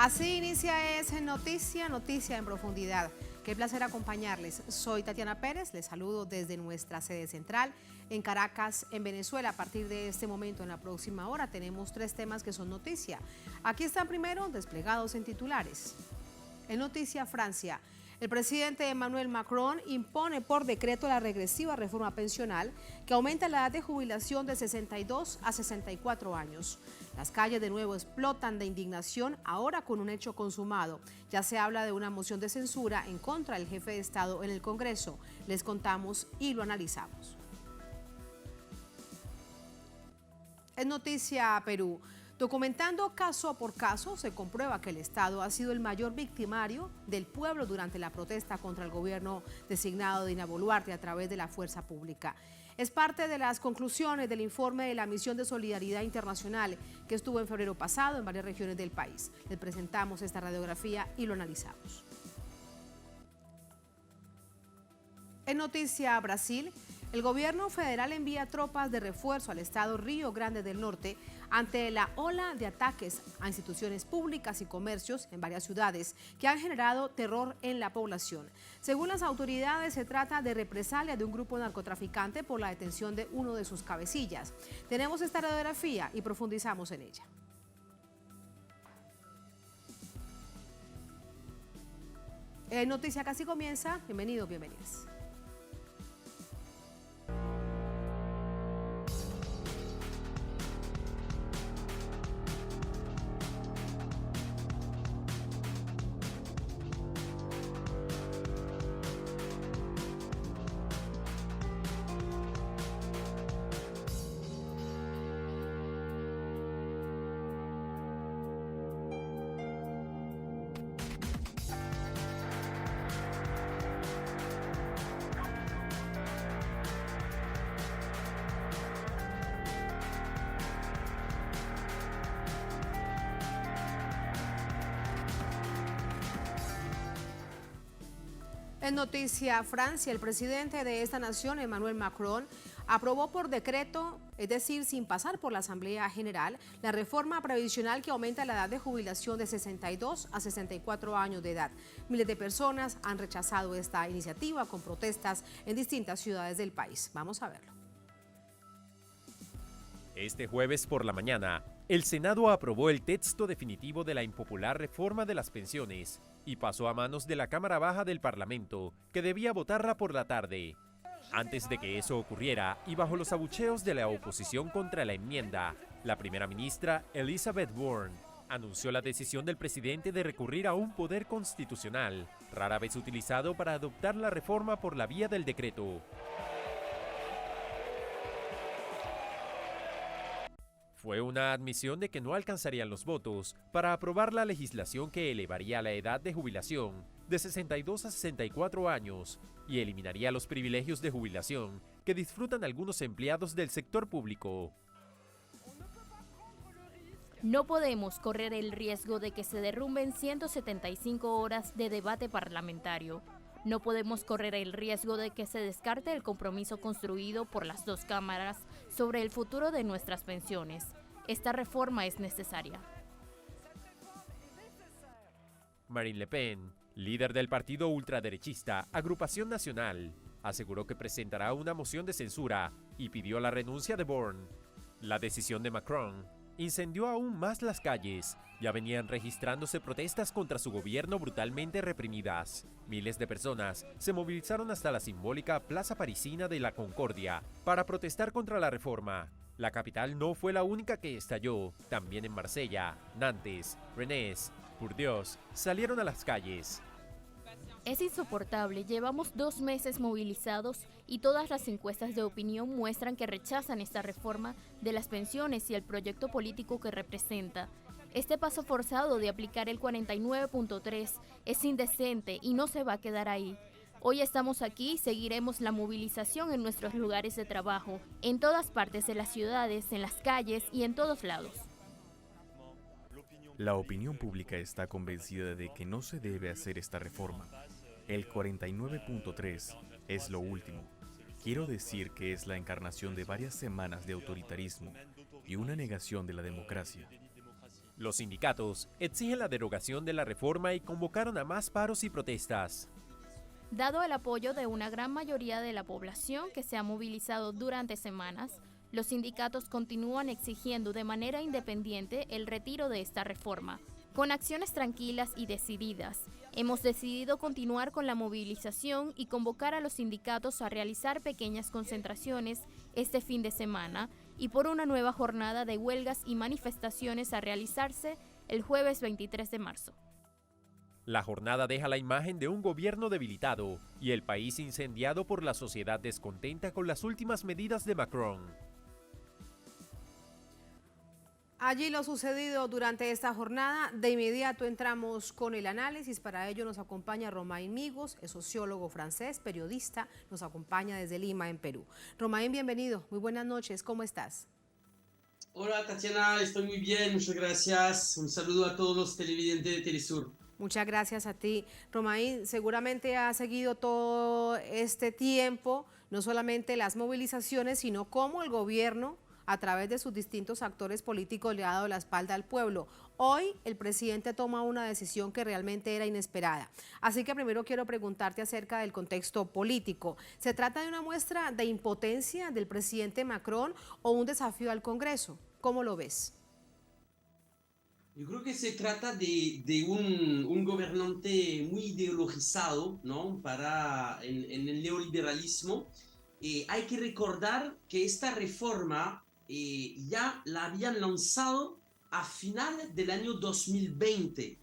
Así inicia Es Noticia en Profundidad. Qué placer acompañarles. Soy Tatiana Pérez, les saludo desde nuestra sede central en Caracas, en Venezuela. A partir de este momento, en la próxima hora, tenemos 3 temas que son noticia. Aquí están primero desplegados en titulares. En Noticia Francia, el presidente Emmanuel Macron impone por decreto la regresiva reforma pensional que aumenta la edad de jubilación de 62 a 64 años. Las calles de nuevo explotan de indignación, ahora con un hecho consumado. Ya se habla de una moción de censura en contra del jefe de Estado en el Congreso. Les contamos y lo analizamos. En Noticia Perú, documentando caso por caso, se comprueba que el Estado ha sido el mayor victimario del pueblo durante la protesta contra el gobierno designado de Dina Boluarte a través de la fuerza pública. Es parte de las conclusiones del informe de la Misión de Solidaridad Internacional que estuvo en febrero pasado en varias regiones del país. Les presentamos esta radiografía y lo analizamos. En Noticia Brasil, el gobierno federal envía tropas de refuerzo al estado Río Grande del Norte ante la ola de ataques a instituciones públicas y comercios en varias ciudades que han generado terror en la población. Según las autoridades, se trata de represalia de un grupo narcotraficante por la detención de uno de sus cabecillas. Tenemos esta radiografía y profundizamos en ella. Noticia casi comienza. Bienvenidos, bienvenidas. En Noticia Francia, el presidente de esta nación, Emmanuel Macron, aprobó por decreto, es decir, sin pasar por la Asamblea General, la reforma previsional que aumenta la edad de jubilación de 62 a 64 años de edad. Miles de personas han rechazado esta iniciativa con protestas en distintas ciudades del país. Vamos a verlo. Este jueves por la mañana, el Senado aprobó el texto definitivo de la impopular reforma de las pensiones y pasó a manos de la Cámara Baja del Parlamento, que debía votarla por la tarde. Antes de que eso ocurriera, y bajo los abucheos de la oposición contra la enmienda, la primera ministra, Elizabeth Borne, anunció la decisión del presidente de recurrir a un poder constitucional, rara vez utilizado para adoptar la reforma por la vía del decreto. Fue una admisión de que no alcanzarían los votos para aprobar la legislación que elevaría la edad de jubilación de 62 a 64 años y eliminaría los privilegios de jubilación que disfrutan algunos empleados del sector público. No podemos correr el riesgo de que se derrumben 175 horas de debate parlamentario. No podemos correr el riesgo de que se descarte el compromiso construido por las 2 cámaras sobre el futuro de nuestras pensiones. Esta reforma es necesaria. Marine Le Pen, líder del partido ultraderechista Agrupación Nacional, aseguró que presentará una moción de censura y pidió la renuncia de Borne. La decisión de Macron incendió aún más las calles. Ya venían registrándose protestas contra su gobierno brutalmente reprimidas. Miles de personas se movilizaron hasta la simbólica Plaza Parisina de la Concordia para protestar contra la reforma. La capital no fue la única que estalló. También en Marsella, Nantes, Rennes, Burdeos salieron a las calles. Es insoportable, llevamos 2 meses movilizados y todas las encuestas de opinión muestran que rechazan esta reforma de las pensiones y el proyecto político que representa. Este paso forzado de aplicar el 49.3 es indecente y no se va a quedar ahí. Hoy estamos aquí y seguiremos la movilización en nuestros lugares de trabajo, en todas partes de las ciudades, en las calles y en todos lados. La opinión pública está convencida de que no se debe hacer esta reforma. El 49.3 es lo último. Quiero decir que es la encarnación de varias semanas de autoritarismo y una negación de la democracia. Los sindicatos exigen la derogación de la reforma y convocaron a más paros y protestas. Dado el apoyo de una gran mayoría de la población que se ha movilizado durante semanas, los sindicatos continúan exigiendo de manera independiente el retiro de esta reforma. Con acciones tranquilas y decididas, hemos decidido continuar con la movilización y convocar a los sindicatos a realizar pequeñas concentraciones este fin de semana y por una nueva jornada de huelgas y manifestaciones a realizarse el jueves 23 de marzo. La jornada deja la imagen de un gobierno debilitado y el país incendiado por la sociedad descontenta con las últimas medidas de Macron. Allí lo sucedido durante esta jornada, de inmediato entramos con el análisis. Para ello nos acompaña Romain Migos, es sociólogo francés, periodista, nos acompaña desde Lima, en Perú. Romain, bienvenido, muy buenas noches, ¿cómo estás? Hola Tatiana, estoy muy bien, muchas gracias. Un saludo a todos los televidentes de Telesur. Muchas gracias a ti. Romain, seguramente ha seguido todo este tiempo, no solamente las movilizaciones, sino cómo el gobierno, a través de sus distintos actores políticos, le ha dado la espalda al pueblo. Hoy el presidente toma una decisión que realmente era inesperada. Así que primero quiero preguntarte acerca del contexto político. ¿Se trata de una muestra de impotencia del presidente Macron o un desafío al Congreso? ¿Cómo lo ves? Yo creo que se trata de un gobernante muy ideologizado, ¿no? En el neoliberalismo. Hay que recordar que esta reforma ya la habían lanzado a final del año 2020.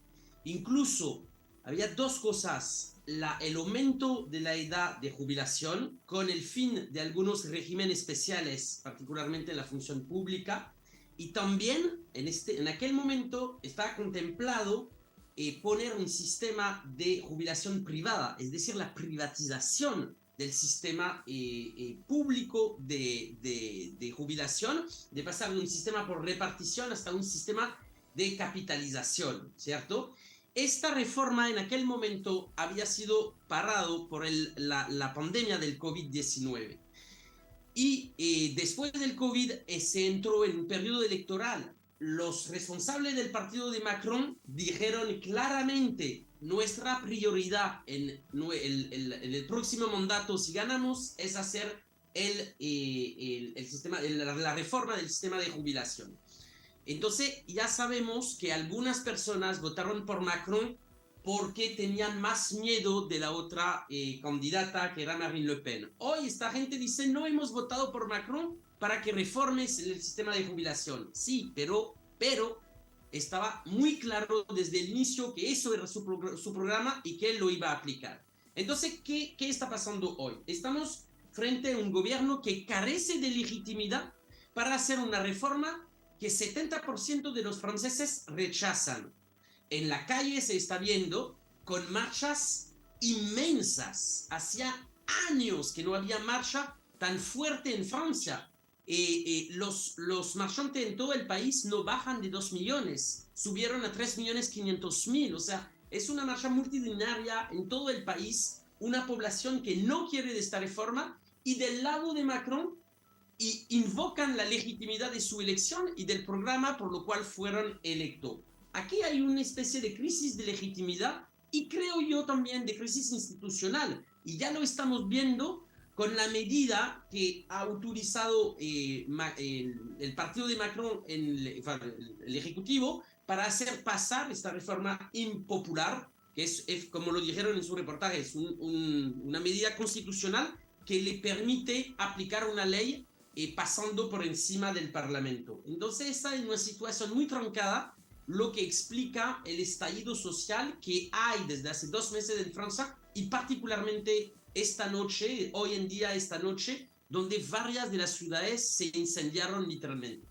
Incluso había dos cosas: el aumento de la edad de jubilación con el fin de algunos regímenes especiales, particularmente en la función pública, y también en aquel momento estaba contemplado poner un sistema de jubilación privada, es decir, la privatización del sistema público de jubilación, de pasar de un sistema por repartición hasta un sistema de capitalización, ¿cierto? Esta reforma en aquel momento había sido parado por la pandemia del COVID-19. Y después del COVID se entró en un periodo electoral. Los responsables del partido de Macron dijeron claramente: nuestra prioridad en el próximo mandato, si ganamos, es hacer la reforma del sistema de jubilación. Entonces ya sabemos que algunas personas votaron por Macron porque tenían más miedo de la otra candidata, que era Marine Le Pen. Hoy esta gente dice: no hemos votado por Macron para que reformes el sistema de jubilación. Sí, pero estaba muy claro desde el inicio que eso era su programa y que él lo iba a aplicar. Entonces, ¿qué está pasando hoy? Estamos frente a un gobierno que carece de legitimidad para hacer una reforma que 70% de los franceses rechazan. En la calle se está viendo con marchas inmensas. Hacía años que no había marcha tan fuerte en Francia. Los marchantes en todo el país no bajan de 2 millones, subieron a 3.500.000, o sea, es una marcha multitudinaria en todo el país, una población que no quiere de esta reforma, y del lado de Macron invocan la legitimidad de su elección y del programa por lo cual fueron electos. Aquí hay una especie de crisis de legitimidad y creo yo también de crisis institucional, y ya lo estamos viendo con la medida que ha utilizado el partido de Macron, el Ejecutivo, para hacer pasar esta reforma impopular, que es como lo dijeron en su reportaje, es una medida constitucional que le permite aplicar una ley pasando por encima del Parlamento. Entonces, esta es una situación muy trancada, lo que explica el estallido social que hay desde hace 2 meses en Francia, y particularmente esta noche, hoy en día, esta noche, donde varias de las ciudades se incendiaron literalmente.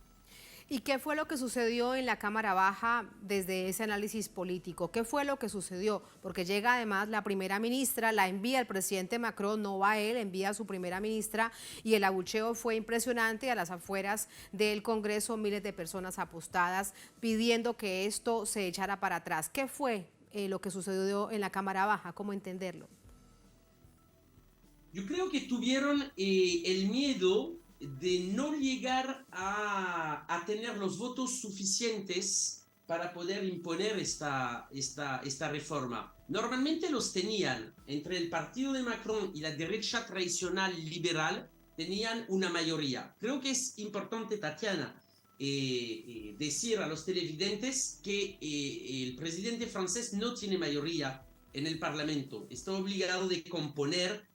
¿Y qué fue lo que sucedió en la Cámara Baja desde ese análisis político? ¿Qué fue lo que sucedió? Porque llega además la primera ministra, la envía el presidente Macron, no va él, envía a su primera ministra, y el abucheo fue impresionante. A las afueras del Congreso, miles de personas apostadas pidiendo que esto se echara para atrás. ¿Qué fue lo que sucedió en la Cámara Baja? ¿Cómo entenderlo? Yo creo que tuvieron el miedo de no llegar a tener los votos suficientes para poder imponer esta reforma. Normalmente los tenían entre el partido de Macron y la derecha tradicional liberal, tenían una mayoría. Creo que es importante, Tatiana, decir a los televidentes que el presidente francés no tiene mayoría en el Parlamento. Está obligado de componer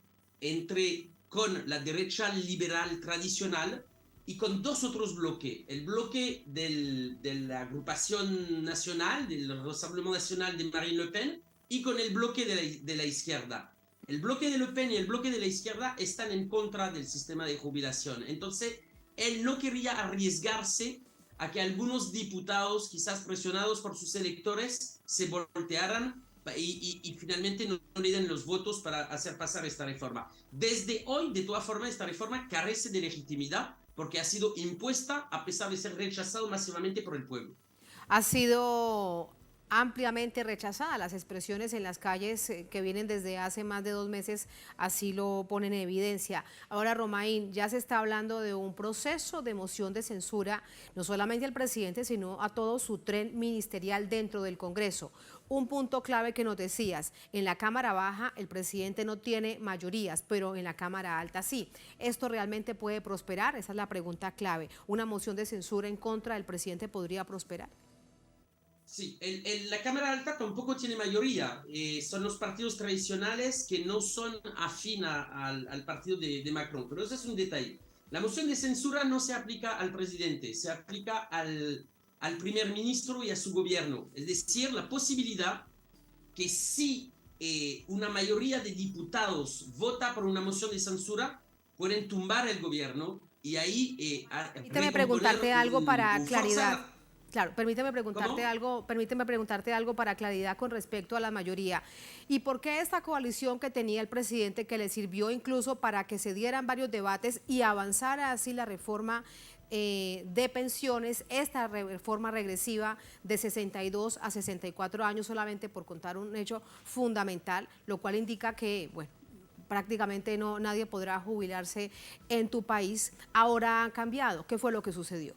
con la derecha liberal tradicional y con dos otros bloques. El bloque de la agrupación nacional, del Rassemblement Nacional de Marine Le Pen, y con el bloque de la izquierda. El bloque de Le Pen y el bloque de la izquierda están en contra del sistema de jubilación. Entonces, él no quería arriesgarse a que algunos diputados, quizás presionados por sus electores, se voltearan y finalmente no le den los votos para hacer pasar esta reforma. Desde hoy, de todas formas, esta reforma carece de legitimidad porque ha sido impuesta a pesar de ser rechazado masivamente por el pueblo. Ha sido ampliamente rechazada. Las expresiones en las calles que vienen desde hace más de 2 meses así lo ponen en evidencia. Ahora, Romain, ya se está hablando de un proceso de moción de censura, no solamente al presidente, sino a todo su tren ministerial dentro del Congreso. Un punto clave que nos decías, en la Cámara Baja el presidente no tiene mayorías, pero en la Cámara Alta sí. ¿Esto realmente puede prosperar? Esa es la pregunta clave. ¿Una moción de censura en contra del presidente podría prosperar? Sí, la Cámara Alta tampoco tiene mayoría. Son los partidos tradicionales que no son afín al partido de Macron, pero ese es un detalle. La moción de censura no se aplica al presidente, se aplica al primer ministro y a su gobierno. Es decir, la posibilidad que si una mayoría de diputados vota por una moción de censura, pueden tumbar el gobierno y ahí... Permíteme preguntarte algo para claridad. Fuerza. Claro, permíteme preguntarte algo para claridad con respecto a la mayoría. ¿Y por qué esta coalición que tenía el presidente, que le sirvió incluso para que se dieran varios debates y avanzara así la reforma de pensiones, esta reforma regresiva de 62 a 64 años, solamente por contar un hecho fundamental, lo cual indica que, bueno, prácticamente nadie podrá jubilarse en tu país, ahora han cambiado? ¿Qué fue lo que sucedió?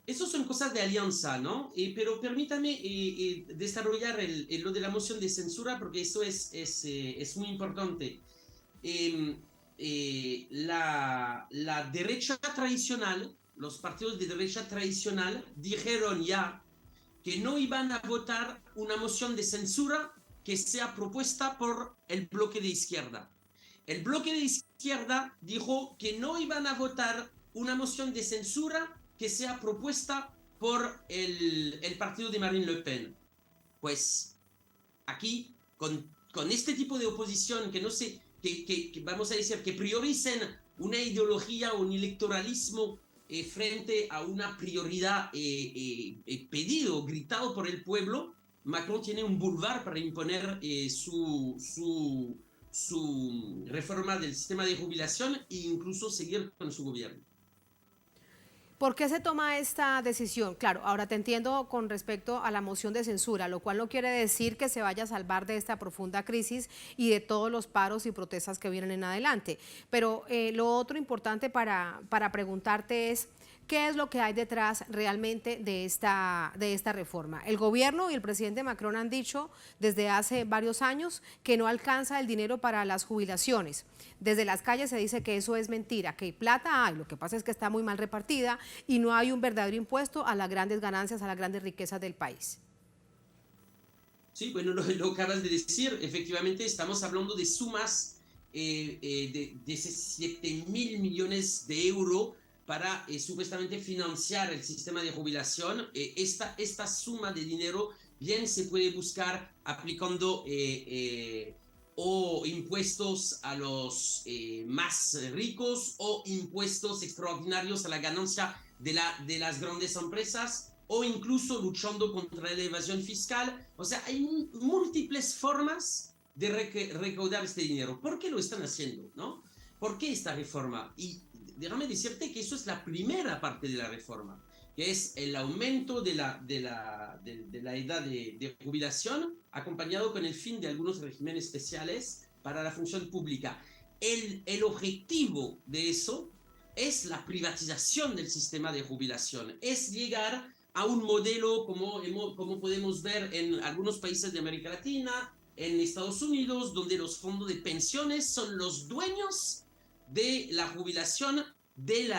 Eso son cosas de alianza, ¿no? Pero permítame desarrollar lo de la moción de censura porque eso es muy importante. La derecha tradicional, los partidos de derecha tradicional dijeron ya que no iban a votar una moción de censura que sea propuesta por el bloque de izquierda. El bloque de izquierda dijo que no iban a votar una moción de censura que sea propuesta por el partido de Marine Le Pen. Pues aquí, con este tipo de oposición que no sé, que vamos a decir, que prioricen una ideología o un electoralismo frente a una prioridad pedido, gritado por el pueblo, Macron tiene un boulevard para imponer su reforma del sistema de jubilación e incluso seguir con su gobierno. ¿Por qué se toma esta decisión? Claro, ahora te entiendo con respecto a la moción de censura, lo cual no quiere decir que se vaya a salvar de esta profunda crisis y de todos los paros y protestas que vienen en adelante. Pero lo otro importante para preguntarte es, ¿qué es lo que hay detrás realmente de esta reforma? El gobierno y el presidente Macron han dicho desde hace varios años que no alcanza el dinero para las jubilaciones. Desde las calles se dice que eso es mentira, que plata hay, lo que pasa es que está muy mal repartida y no hay un verdadero impuesto a las grandes ganancias, a las grandes riquezas del país. Sí, bueno, lo acabas de decir, efectivamente estamos hablando de sumas de 7.000 millones de euros para supuestamente financiar el sistema de jubilación. Esta suma de dinero bien se puede buscar aplicando o impuestos a los más ricos o impuestos extraordinarios a la ganancia de las grandes empresas o incluso luchando contra la evasión fiscal. O sea, hay múltiples formas de recaudar este dinero. ¿Por qué lo están haciendo, no? ¿Por qué esta reforma? Y déjame decirte que eso es la primera parte de la reforma, que es el aumento de la edad de jubilación, acompañado con el fin de algunos regímenes especiales para la función pública. El objetivo de eso es la privatización del sistema de jubilación, es llegar a un modelo como podemos ver en algunos países de América Latina, en Estados Unidos, donde los fondos de pensiones son los dueños de la jubilación de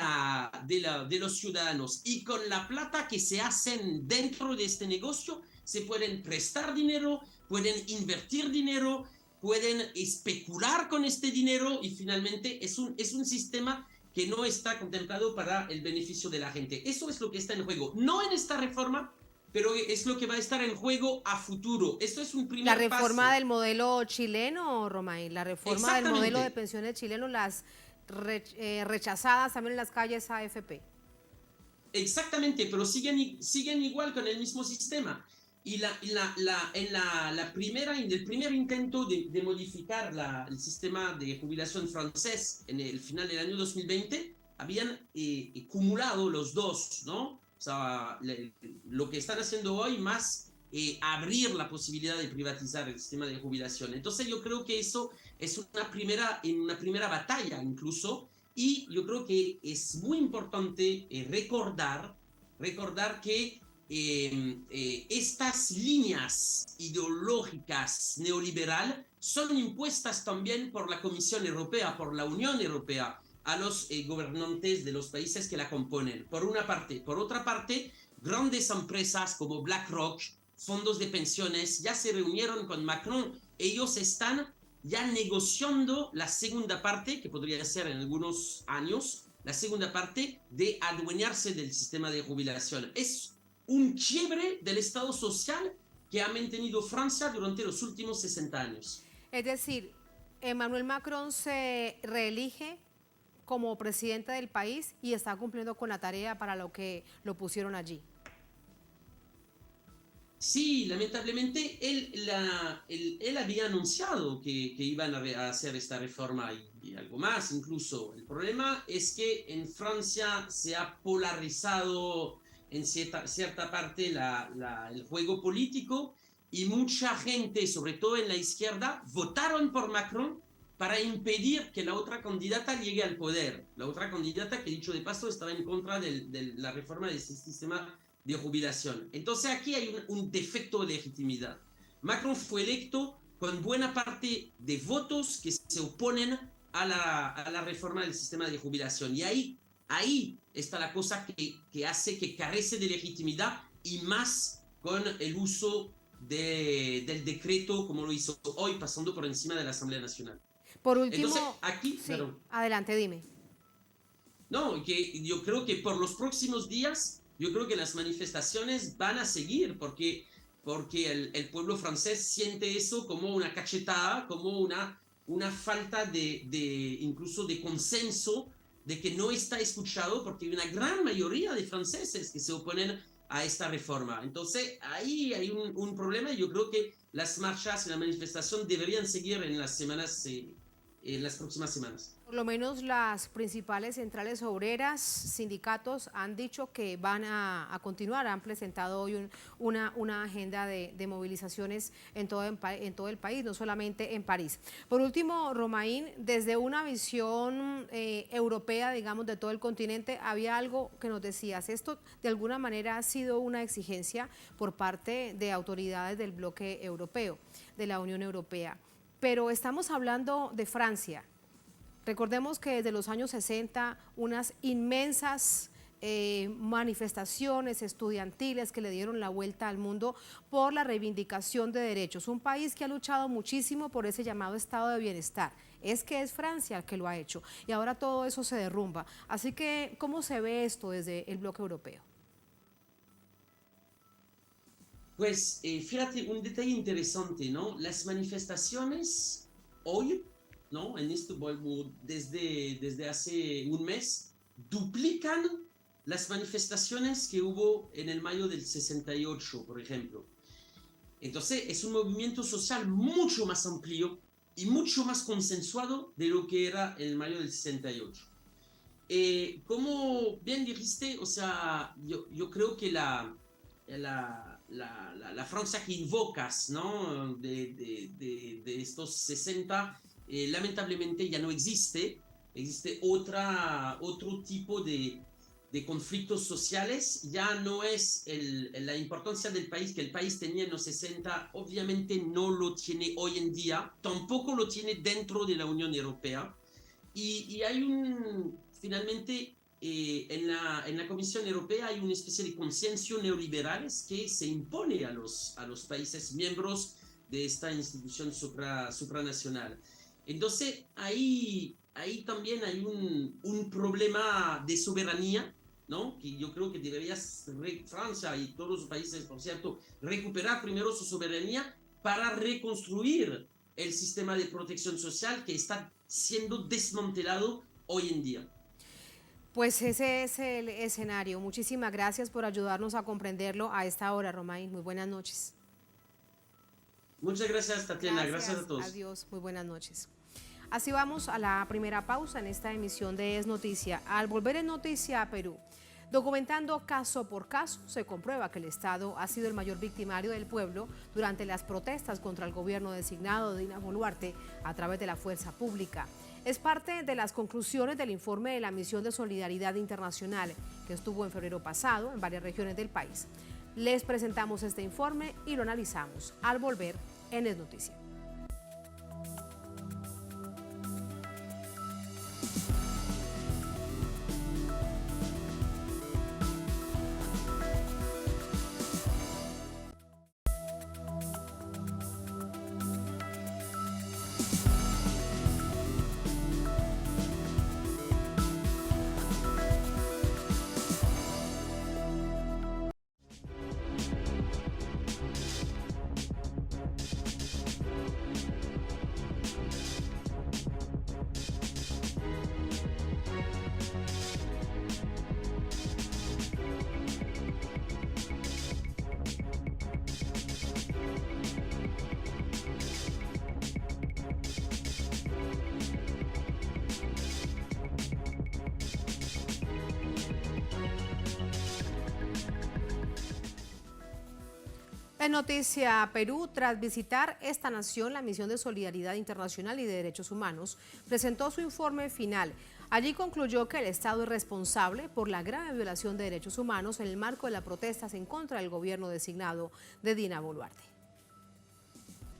los ciudadanos. Y con la plata que se hacen dentro de este negocio, se pueden prestar dinero, pueden invertir dinero, pueden especular con este dinero y finalmente es un sistema que no está contemplado para el beneficio de la gente. Eso es lo que está en juego. No en esta reforma, pero es lo que va a estar en juego a futuro. Esto es un primer La reforma paso. del modelo chileno, Romain, la reforma del modelo de pensiones chileno, las rechazadas también en las calles AFP. Exactamente, pero siguen igual con el mismo sistema. Y en el primer intento de modificar el sistema de jubilación francés en el final del año 2020, habían acumulado los dos, ¿no? O sea, lo que están haciendo hoy más abrir la posibilidad de privatizar el sistema de jubilación. Entonces yo creo que eso es una primera batalla incluso, y yo creo que es muy importante recordar que estas líneas ideológicas neoliberal son impuestas también por la Comisión Europea, por la Unión Europea, a los gobernantes de los países que la componen, por una parte. Por otra parte, grandes empresas como BlackRock, fondos de pensiones, ya se reunieron con Macron. Ellos están ya negociando la segunda parte, que podría ser en algunos años, la segunda parte de adueñarse del sistema de jubilación. Es un quiebre del Estado social que ha mantenido Francia durante los últimos 60 años. Es decir, Emmanuel Macron se reelige como presidente del país y está cumpliendo con la tarea para lo que lo pusieron allí. Sí, lamentablemente él había anunciado que iban a hacer esta reforma y algo más incluso. El problema es que en Francia se ha polarizado en cierta parte el juego político y mucha gente, sobre todo en la izquierda, votaron por Macron para impedir que la otra candidata llegue al poder. La otra candidata que, dicho de paso, estaba en contra de la reforma de este sistema de jubilación. Entonces aquí hay un defecto de legitimidad. Macron fue electo con buena parte de votos que se oponen a la reforma del sistema de jubilación. Y ahí está la cosa que hace que carece de legitimidad, y más con el uso del decreto como lo hizo hoy, pasando por encima de la Asamblea Nacional. Por último, entonces, aquí, sí, adelante, dime. No, que yo creo que por los próximos días, yo creo que las manifestaciones van a seguir, porque el pueblo francés siente eso como una cachetada, como una falta incluso de consenso, de que no está escuchado, porque hay una gran mayoría de franceses que se oponen a esta reforma. Entonces, ahí hay un problema, y yo creo que las marchas y la manifestación deberían seguir en las próximas semanas. Por lo menos las principales centrales obreras, sindicatos, han dicho que van a continuar, han presentado hoy una agenda de movilizaciones en todo el país, no solamente en París. Por último, Romain, desde una visión europea, digamos, de todo el continente, había algo que nos decías, esto de alguna manera ha sido una exigencia por parte de autoridades del bloque europeo, de la Unión Europea, pero estamos hablando de Francia. Recordemos que desde los años 60 unas inmensas manifestaciones estudiantiles que le dieron la vuelta al mundo por la reivindicación de derechos. Un país que ha luchado muchísimo por ese llamado estado de bienestar. Es Francia el que lo ha hecho y ahora todo eso se derrumba. Así que, ¿cómo se ve esto desde el bloque europeo? Pues fíjate, un detalle interesante, ¿no? Las manifestaciones hoy, ¿no? Desde hace un mes, duplican las manifestaciones que hubo en el mayo del 68, por ejemplo. Entonces, es un movimiento social mucho más amplio y mucho más consensuado de lo que era el mayo del 68. Como bien dijiste, o sea, yo creo que la Francia que invocas, ¿no? de estos 60, lamentablemente ya no existe. Existe otro tipo de de conflictos sociales, ya no es la importancia del país que el país tenía en los 60, obviamente no lo tiene hoy en día, tampoco lo tiene dentro de la Unión Europea. Y hay finalmente, en la Comisión Europea hay una especie de consenso neoliberales que se impone a los países miembros de esta institución supranacional. Entonces, ahí también hay un problema de soberanía, ¿no? Que yo creo que debería Francia y todos los países, por cierto, recuperar primero su soberanía para reconstruir el sistema de protección social que está siendo desmantelado hoy en día. Pues ese es el escenario. Muchísimas gracias por ayudarnos a comprenderlo a esta hora, Romain. Muy buenas noches. Muchas gracias, Tatiana. Gracias a todos. Adiós. Muy buenas noches. Así vamos a la primera pausa en esta emisión de Es Noticia. Al volver en Noticia a Perú, documentando caso por caso, se comprueba que el Estado ha sido el mayor victimario del pueblo durante las protestas contra el gobierno designado de Dina Boluarte a través de la fuerza pública. Es parte de las conclusiones del informe de la Misión de Solidaridad Internacional que estuvo en febrero pasado en varias regiones del país. Les presentamos este informe y lo analizamos al volver en Es Noticia. En Noticia Perú, tras visitar esta nación, la Misión de Solidaridad Internacional y de Derechos Humanos presentó su informe final. Allí concluyó que el Estado es responsable por la grave violación de derechos humanos en el marco de las protestas en contra del gobierno designado de Dina Boluarte.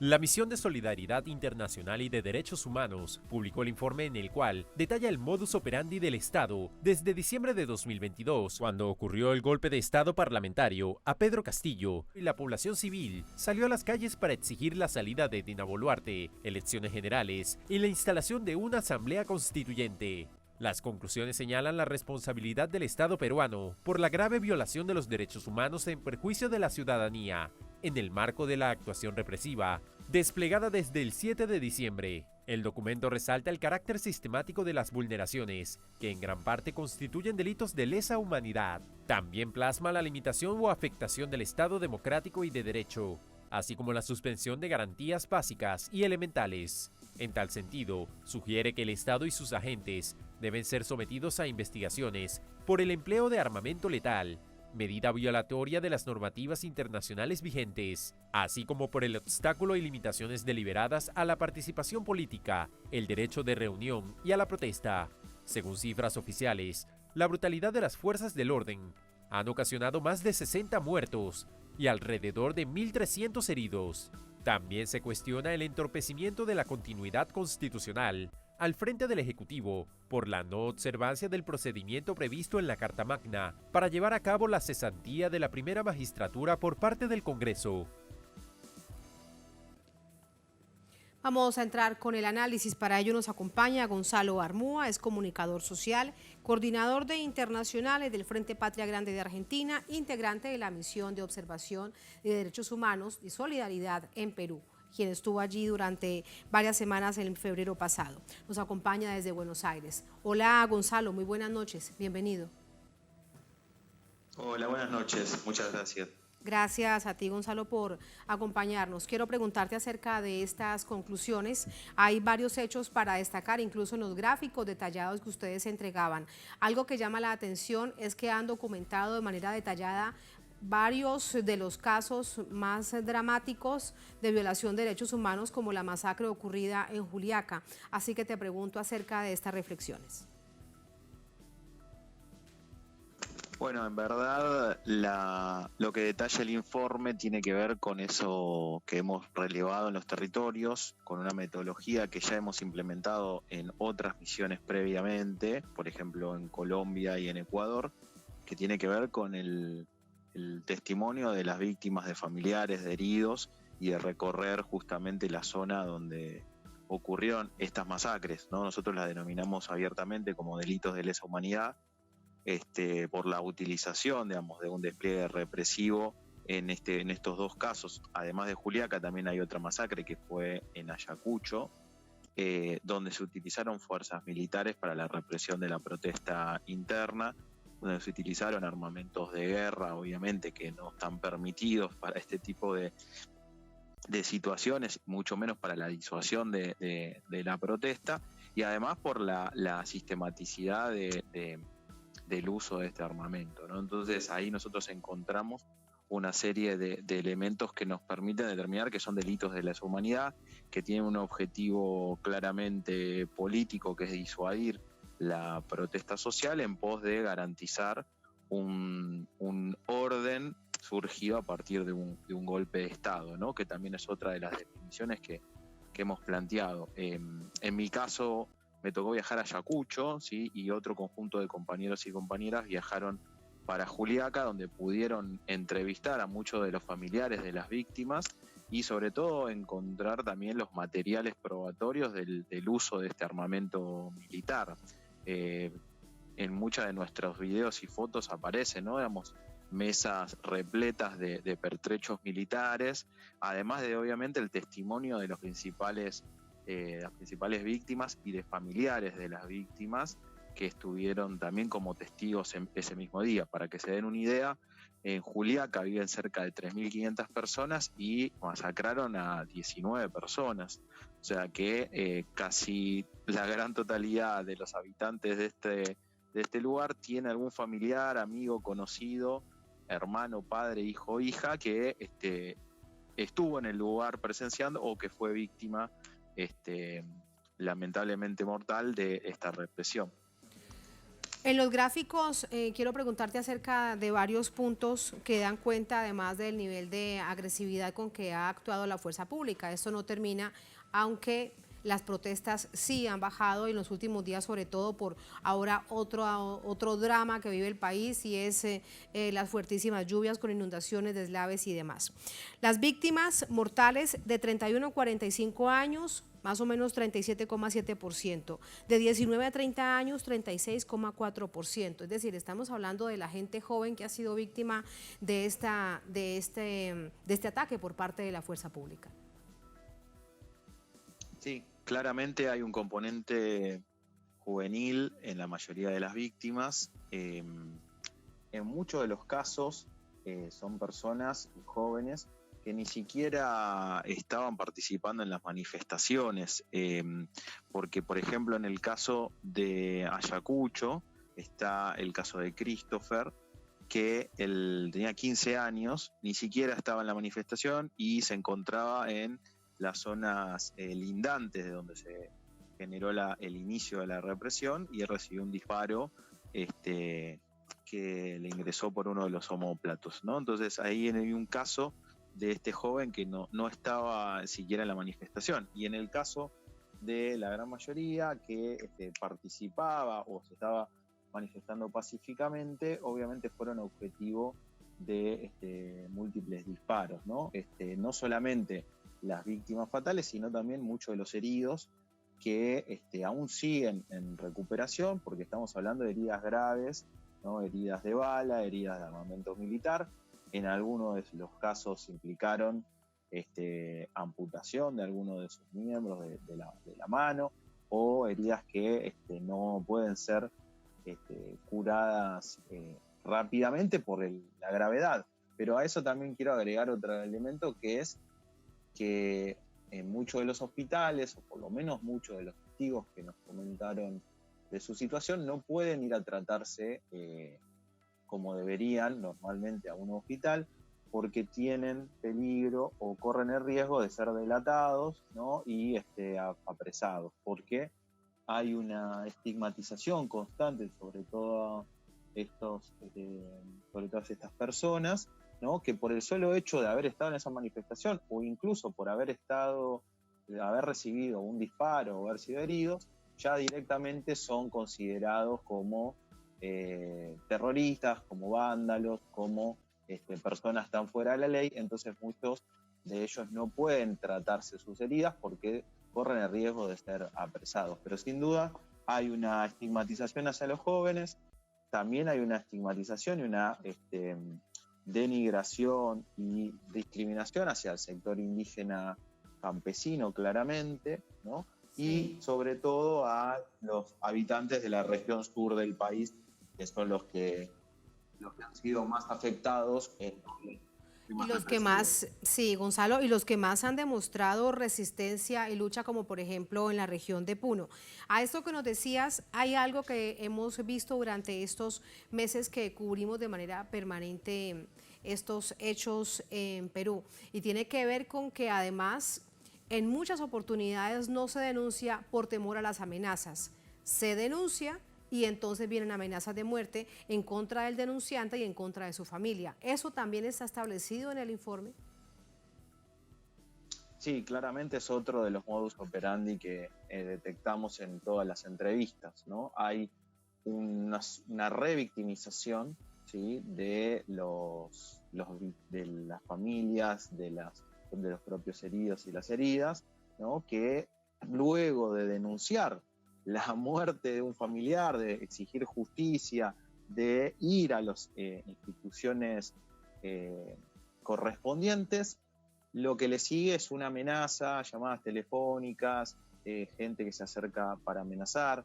La Misión de Solidaridad Internacional y de Derechos Humanos publicó el informe en el cual detalla el modus operandi del Estado desde diciembre de 2022, cuando ocurrió el golpe de Estado parlamentario a Pedro Castillo, y la población civil salió a las calles para exigir la salida de Dina Boluarte, elecciones generales y la instalación de una asamblea constituyente. Las conclusiones señalan la responsabilidad del Estado peruano por la grave violación de los derechos humanos en perjuicio de la ciudadanía, en el marco de la actuación represiva, desplegada desde el 7 de diciembre. El documento resalta el carácter sistemático de las vulneraciones, que en gran parte constituyen delitos de lesa humanidad. También plasma la limitación o afectación del Estado democrático y de derecho, así como la suspensión de garantías básicas y elementales. En tal sentido, sugiere que el Estado y sus agentes deben ser sometidos a investigaciones por el empleo de armamento letal, medida violatoria de las normativas internacionales vigentes, así como por el obstáculo y limitaciones deliberadas a la participación política, el derecho de reunión y a la protesta. Según cifras oficiales, la brutalidad de las fuerzas del orden han ocasionado más de 60 muertos y alrededor de 1.300 heridos. También se cuestiona el entorpecimiento de la continuidad constitucional al frente del Ejecutivo por la no observancia del procedimiento previsto en la Carta Magna para llevar a cabo la cesantía de la primera magistratura por parte del Congreso. Vamos a entrar con el análisis. Para ello nos acompaña Gonzalo Armúa, es comunicador social, coordinador de internacionales del Frente Patria Grande de Argentina, integrante de la Misión de Observación de Derechos Humanos y Solidaridad en Perú, quien estuvo allí durante varias semanas en febrero pasado. Nos acompaña desde Buenos Aires. Hola Gonzalo, muy buenas noches, bienvenido. Hola, buenas noches, muchas gracias. Gracias a ti, Gonzalo, por acompañarnos. Quiero preguntarte acerca de estas conclusiones. Hay varios hechos para destacar, incluso en los gráficos detallados que ustedes entregaban. Algo que llama la atención es que han documentado de manera detallada varios de los casos más dramáticos de violación de derechos humanos, como la masacre ocurrida en Juliaca. Así que te pregunto acerca de estas reflexiones. Bueno, en verdad lo que detalla el informe tiene que ver con eso que hemos relevado en los territorios, con una metodología que ya hemos implementado en otras misiones previamente, por ejemplo en Colombia y en Ecuador, que tiene que ver con el testimonio de las víctimas, de familiares, de heridos, y de recorrer justamente la zona donde ocurrieron estas masacres, ¿no? Nosotros las denominamos abiertamente como delitos de lesa humanidad, por la utilización, digamos, de un despliegue represivo en estos dos casos. Además de Juliaca, también hay otra masacre que fue en Ayacucho, donde se utilizaron fuerzas militares para la represión de la protesta interna, donde se utilizaron armamentos de guerra, obviamente, que no están permitidos para este tipo de situaciones, mucho menos para la disuasión de la protesta, y además por la sistematicidad del uso de este armamento, ¿no? Entonces ahí nosotros encontramos una serie de elementos que nos permiten determinar que son delitos de lesa humanidad, que tienen un objetivo claramente político, que es disuadir la protesta social en pos de garantizar un orden surgido a partir de un golpe de Estado, ¿no? Que también es otra de las definiciones que hemos planteado. En mi caso me tocó viajar a Ayacucho, ¿sí? Y otro conjunto de compañeros y compañeras viajaron para Juliaca, donde pudieron entrevistar a muchos de los familiares de las víctimas y sobre todo encontrar también los materiales probatorios del uso de este armamento militar. En muchos de nuestros videos y fotos aparecen, ¿no? Digamos, mesas repletas de pertrechos militares, además de obviamente el testimonio de las principales víctimas y de familiares de las víctimas que estuvieron también como testigos en ese mismo día. Para que se den una idea, en Juliaca viven cerca de 3.500 personas y masacraron a 19 personas. O sea que casi la gran totalidad de los habitantes de este lugar tiene algún familiar, amigo, conocido, hermano, padre, hijo, hija, que estuvo en el lugar presenciando o que fue víctima lamentablemente mortal de esta represión. En los gráficos quiero preguntarte acerca de varios puntos que dan cuenta además del nivel de agresividad con que ha actuado la fuerza pública. Esto no termina, aunque las protestas sí han bajado en los últimos días, sobre todo por ahora otro drama que vive el país, y es las fuertísimas lluvias con inundaciones, deslaves y demás. Las víctimas mortales de 31 a 45 años, más o menos 37,7%, de 19 a 30 años 36,4%, es decir, estamos hablando de la gente joven que ha sido víctima de este ataque por parte de la fuerza pública. Sí, claramente hay un componente juvenil en la mayoría de las víctimas. En muchos de los casos son personas jóvenes que ni siquiera estaban participando en las manifestaciones, porque por ejemplo en el caso de Ayacucho está el caso de Christopher, que él tenía 15 años, ni siquiera estaba en la manifestación y se encontraba en las zonas lindantes de donde se generó el inicio de la represión, y él recibió un disparo que le ingresó por uno de los omóplatos, ¿no? Entonces ahí hay un caso de este joven que no estaba siquiera en la manifestación, y en el caso de la gran mayoría que participaba o se estaba manifestando pacíficamente, obviamente fueron objetivo de múltiples disparos, ¿no? No solamente las víctimas fatales, sino también muchos de los heridos que aún siguen en recuperación, porque estamos hablando de heridas graves, ¿no? Heridas de bala, heridas de armamento militar. En algunos de los casos implicaron amputación de alguno de sus miembros de la mano, o heridas que no pueden ser curadas rápidamente por la gravedad. Pero a eso también quiero agregar otro elemento, que es que en muchos de los hospitales, o por lo menos muchos de los testigos que nos comentaron de su situación, no pueden ir a tratarse como deberían normalmente a un hospital, porque tienen peligro o corren el riesgo de ser delatados, ¿no? Y apresados, porque hay una estigmatización constante, sobre todo sobre todas estas personas, ¿no? Que por el solo hecho de haber estado en esa manifestación o incluso por haber recibido un disparo o haber sido heridos, ya directamente son considerados como terroristas, como vándalos, como personas que están fuera de la ley. Entonces muchos de ellos no pueden tratarse sus heridas porque corren el riesgo de ser apresados. Pero sin duda hay una estigmatización hacia los jóvenes, también hay una estigmatización y una denigración y discriminación hacia el sector indígena campesino, claramente, ¿no? Y sobre todo a los habitantes de la región sur del país, que son los que han sido más afectados. Y los que más, sí, Gonzalo, y los que más han demostrado resistencia y lucha, como por ejemplo en la región de Puno. A esto que nos decías, hay algo que hemos visto durante estos meses que cubrimos de manera permanente estos hechos en Perú, y tiene que ver con que además en muchas oportunidades no se denuncia por temor a las amenazas, se denuncia y entonces vienen amenazas de muerte en contra del denunciante y en contra de su familia. ¿Eso también está establecido en el informe? Sí, claramente es otro de los modus operandi que detectamos en todas las entrevistas, ¿no? Hay una revictimización, ¿sí?, de las familias, de los propios heridos y las heridas, ¿no?, que luego de denunciar la muerte de un familiar, de exigir justicia, de ir a las instituciones correspondientes, lo que le sigue es una amenaza, llamadas telefónicas, gente que se acerca para amenazar,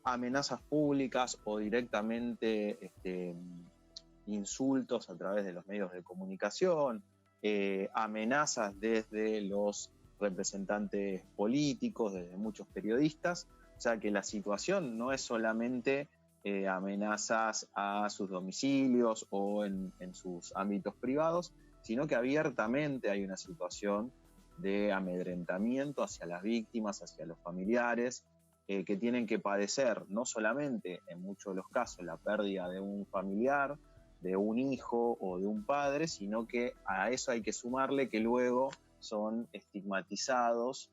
amenazas públicas o directamente insultos a través de los medios de comunicación, amenazas desde los representantes políticos, desde muchos periodistas. O sea que la situación no es solamente amenazas a sus domicilios o en sus ámbitos privados, sino que abiertamente hay una situación de amedrentamiento hacia las víctimas, hacia los familiares, que tienen que padecer no solamente en muchos de los casos la pérdida de un familiar, de un hijo o de un padre, sino que a eso hay que sumarle que luego son estigmatizados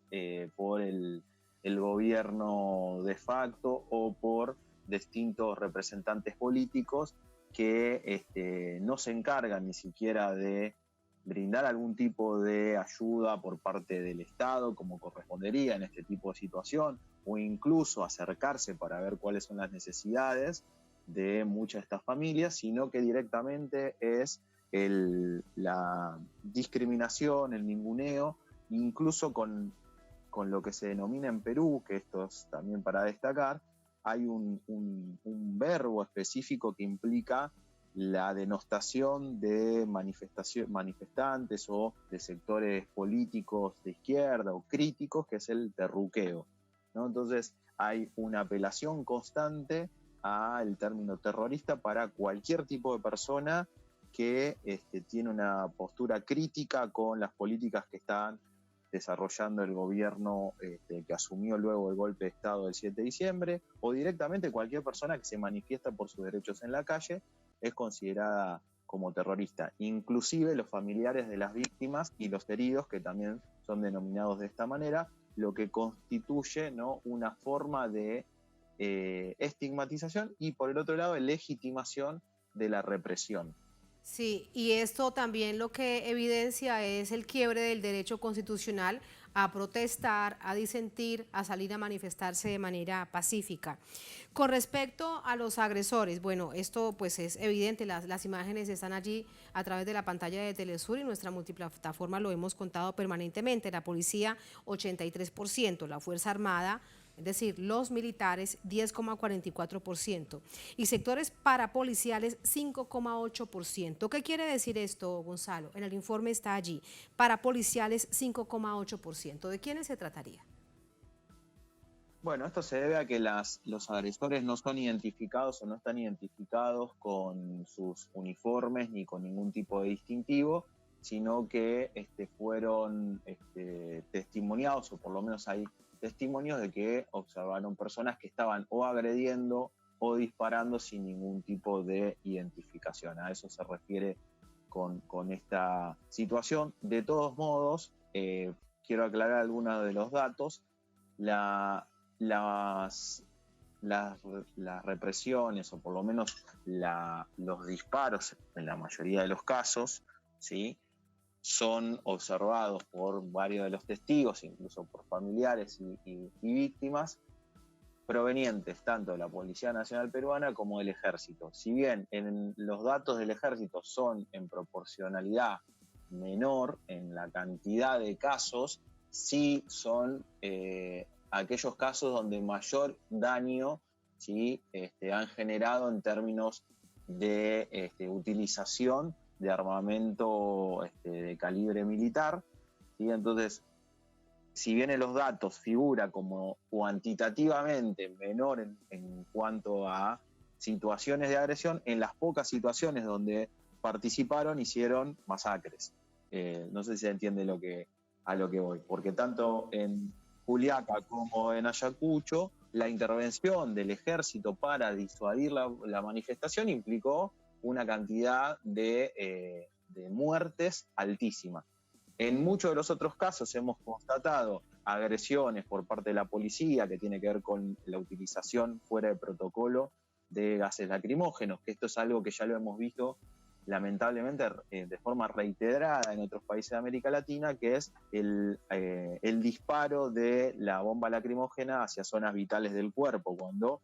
por el gobierno de facto o por distintos representantes políticos que no se encargan ni siquiera de brindar algún tipo de ayuda por parte del Estado como correspondería en este tipo de situación, o incluso acercarse para ver cuáles son las necesidades de muchas de estas familias, sino que directamente es la discriminación, el ninguneo, incluso con lo que se denomina en Perú, que esto es también para destacar, hay un verbo específico que implica la denostación de manifestantes o de sectores políticos de izquierda o críticos, que es el terruqueo, ¿no? Entonces hay una apelación constante al término terrorista para cualquier tipo de persona que tiene una postura crítica con las políticas que están desarrollando el gobierno que asumió luego el golpe de Estado del 7 de diciembre, o directamente cualquier persona que se manifiesta por sus derechos en la calle es considerada como terrorista, inclusive los familiares de las víctimas y los heridos, que también son denominados de esta manera, lo que constituye, ¿no?, una forma de estigmatización y, por el otro lado, legitimación de la represión. Sí, y esto también lo que evidencia es el quiebre del derecho constitucional a protestar, a disentir, a salir a manifestarse de manera pacífica. Con respecto a los agresores, bueno, esto pues es evidente, las imágenes están allí a través de la pantalla de Telesur y nuestra multiplataforma lo hemos contado permanentemente. La policía 83%, la Fuerza Armada, es decir, los militares 10,44% y sectores parapoliciales 5,8%. ¿Qué quiere decir esto, Gonzalo? En el informe está allí, parapoliciales 5,8%. ¿De quiénes se trataría? Bueno, esto se debe a que los agresores no son identificados o no están identificados con sus uniformes ni con ningún tipo de distintivo, sino que fueron testimoniados, o por lo menos hay testimonios de que observaron personas que estaban o agrediendo o disparando sin ningún tipo de identificación. A eso se refiere con esta situación. De todos modos, quiero aclarar algunos de los datos. Las represiones, o por lo menos los disparos, en la mayoría de los casos, ¿sí?, son observados por varios de los testigos, incluso por familiares y víctimas, provenientes tanto de la Policía Nacional Peruana como del Ejército. Si bien en los datos del Ejército son en proporcionalidad menor en la cantidad de casos, sí son aquellos casos donde mayor daño, ¿sí?, han generado en términos de utilización de armamento de calibre militar, ¿sí? Entonces, si bien en los datos figura como cuantitativamente menor en cuanto a situaciones de agresión, en las pocas situaciones donde participaron hicieron masacres. No sé si se entiende a lo que voy, porque tanto en Juliaca como en Ayacucho, la intervención del ejército para disuadir la manifestación implicó una cantidad de muertes altísima. En muchos de los otros casos hemos constatado agresiones por parte de la policía que tiene que ver con la utilización fuera de protocolo de gases lacrimógenos, que esto es algo que ya lo hemos visto lamentablemente de forma reiterada en otros países de América Latina, que es el disparo de la bomba lacrimógena hacia zonas vitales del cuerpo, cuando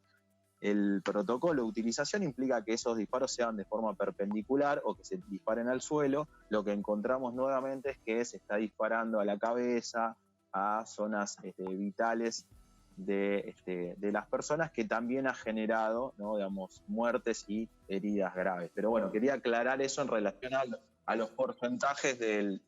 el protocolo de utilización implica que esos disparos sean de forma perpendicular o que se disparen al suelo. Lo que encontramos nuevamente es que se está disparando a la cabeza, a zonas vitales de las personas, que también ha generado, ¿no?, digamos, muertes y heridas graves. Pero bueno, quería aclarar eso en relación a los porcentajes de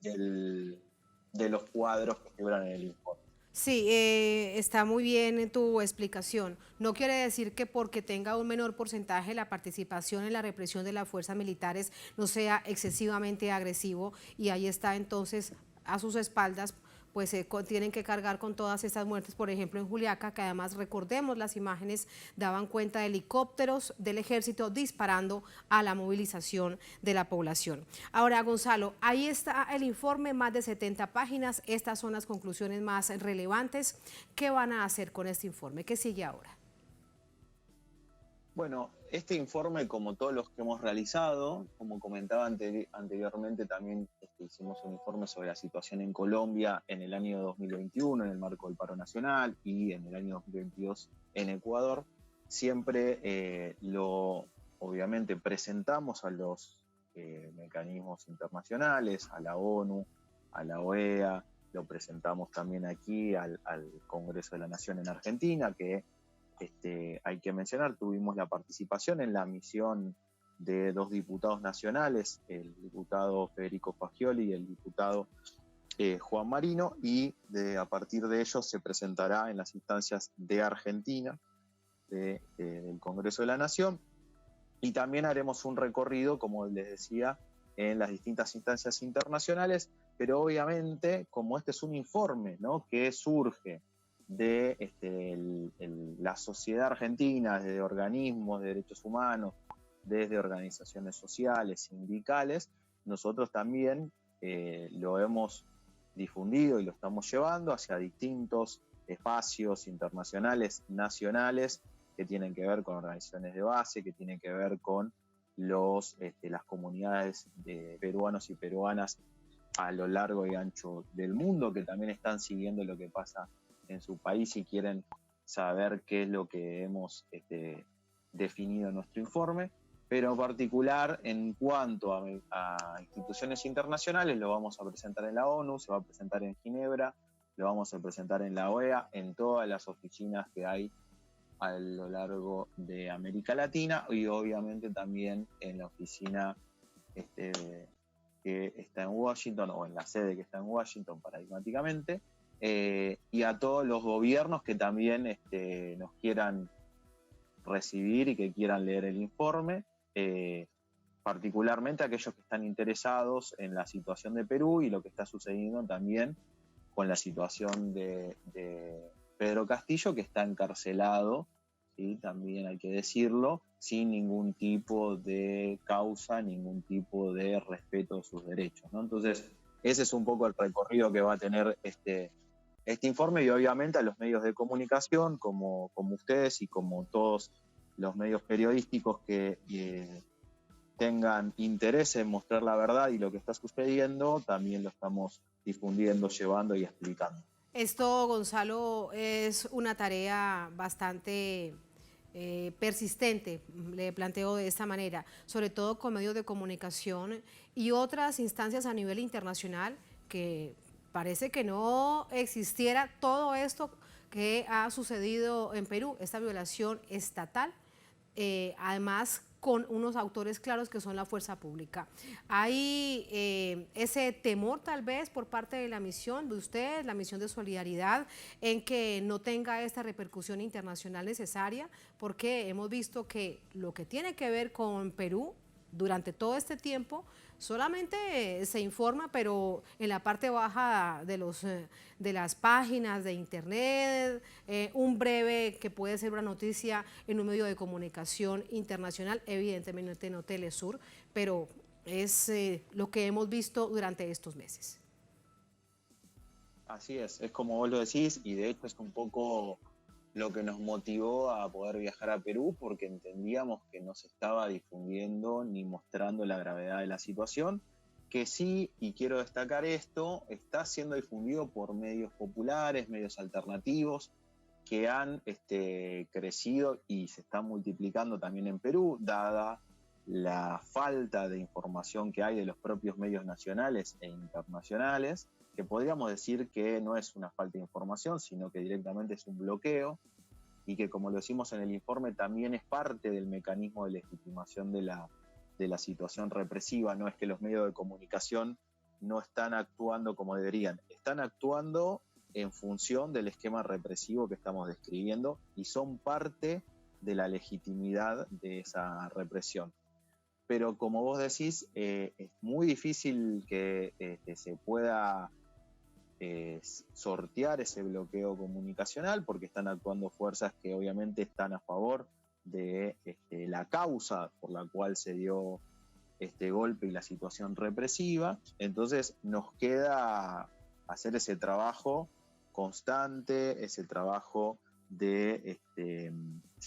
los cuadros que figuran en el informe. Sí, está muy bien tu explicación. No quiere decir que porque tenga un menor porcentaje la participación en la represión de las fuerzas militares no sea excesivamente agresivo, y ahí está entonces a sus espaldas pues tienen que cargar con todas estas muertes, por ejemplo en Juliaca, que además recordemos las imágenes daban cuenta de helicópteros del ejército disparando a la movilización de la población. Ahora, Gonzalo, ahí está el informe, más de 70 páginas, estas son las conclusiones más relevantes. ¿Qué van a hacer con este informe? ¿Qué sigue ahora? Bueno, este informe, como todos los que hemos realizado, como comentaba anteriormente, también hicimos un informe sobre la situación en Colombia en el año 2021, en el marco del paro nacional, y en el año 2022 en Ecuador. Siempre obviamente presentamos a los mecanismos internacionales, a la ONU, a la OEA, lo presentamos también aquí al Congreso de la Nación en Argentina, que hay que mencionar, tuvimos la participación en la misión de 2 diputados nacionales, el diputado Federico Fagioli y el diputado Juan Marino, y a partir de ellos se presentará en las instancias de Argentina, del Congreso de la Nación, y también haremos un recorrido, como les decía, en las distintas instancias internacionales, pero obviamente, como este es un informe, ¿no?, que surge de la sociedad argentina, desde organismos de derechos humanos, desde organizaciones sociales, sindicales, nosotros también lo hemos difundido y lo estamos llevando hacia distintos espacios internacionales, nacionales, que tienen que ver con organizaciones de base, que tienen que ver con las comunidades de peruanos y peruanas a lo largo y ancho del mundo, que también están siguiendo lo que pasa en su país y quieren saber qué es lo que hemos definido en nuestro informe. Pero en particular, en cuanto a instituciones internacionales, lo vamos a presentar en la ONU, se va a presentar en Ginebra, lo vamos a presentar en la OEA, en todas las oficinas que hay a lo largo de América Latina, y obviamente también en la oficina que está en Washington, o en la sede que está en Washington paradigmáticamente, y a todos los gobiernos que también nos quieran recibir y que quieran leer el informe, particularmente aquellos que están interesados en la situación de Perú y lo que está sucediendo también con la situación de Pedro Castillo, que está encarcelado, ¿sí? También hay que decirlo, sin ningún tipo de causa, ningún tipo de respeto de sus derechos, ¿no? Entonces, ese es un poco el recorrido que va a tener este informe, y obviamente a los medios de comunicación, como ustedes y como todos los medios periodísticos que tengan interés en mostrar la verdad y lo que está sucediendo, también lo estamos difundiendo, llevando y explicando. Esto, Gonzalo, es una tarea bastante persistente, le planteo de esta manera, sobre todo con medios de comunicación y otras instancias a nivel internacional, que parece que no existiera todo esto que ha sucedido en Perú, esta violación estatal, además con unos autores claros que son la fuerza pública. ¿Hay ese temor tal vez por parte de la misión de usted, la misión de solidaridad, en que no tenga esta repercusión internacional necesaria? Porque hemos visto que lo que tiene que ver con Perú durante todo este tiempo solamente se informa, pero en la parte baja de las páginas de internet, un breve que puede ser una noticia en un medio de comunicación internacional, evidentemente no Telesur, pero es lo que hemos visto durante estos meses. Así es como vos lo decís, y de hecho es un poco lo que nos motivó a poder viajar a Perú, porque entendíamos que no se estaba difundiendo ni mostrando la gravedad de la situación, que sí, y quiero destacar esto, está siendo difundido por medios populares, medios alternativos, que han crecido y se están multiplicando también en Perú, dada la falta de información que hay de los propios medios nacionales e internacionales, que podríamos decir que no es una falta de información, sino que directamente es un bloqueo, y que, como lo decimos en el informe, también es parte del mecanismo de legitimación de la situación represiva. No es que los medios de comunicación no están actuando como deberían, están actuando en función del esquema represivo que estamos describiendo y son parte de la legitimidad de esa represión. Pero como vos decís, es muy difícil que se pueda sortear ese bloqueo comunicacional, porque están actuando fuerzas que obviamente están a favor de la causa por la cual se dio este golpe y la situación represiva. Entonces nos queda hacer ese trabajo constante, ese trabajo de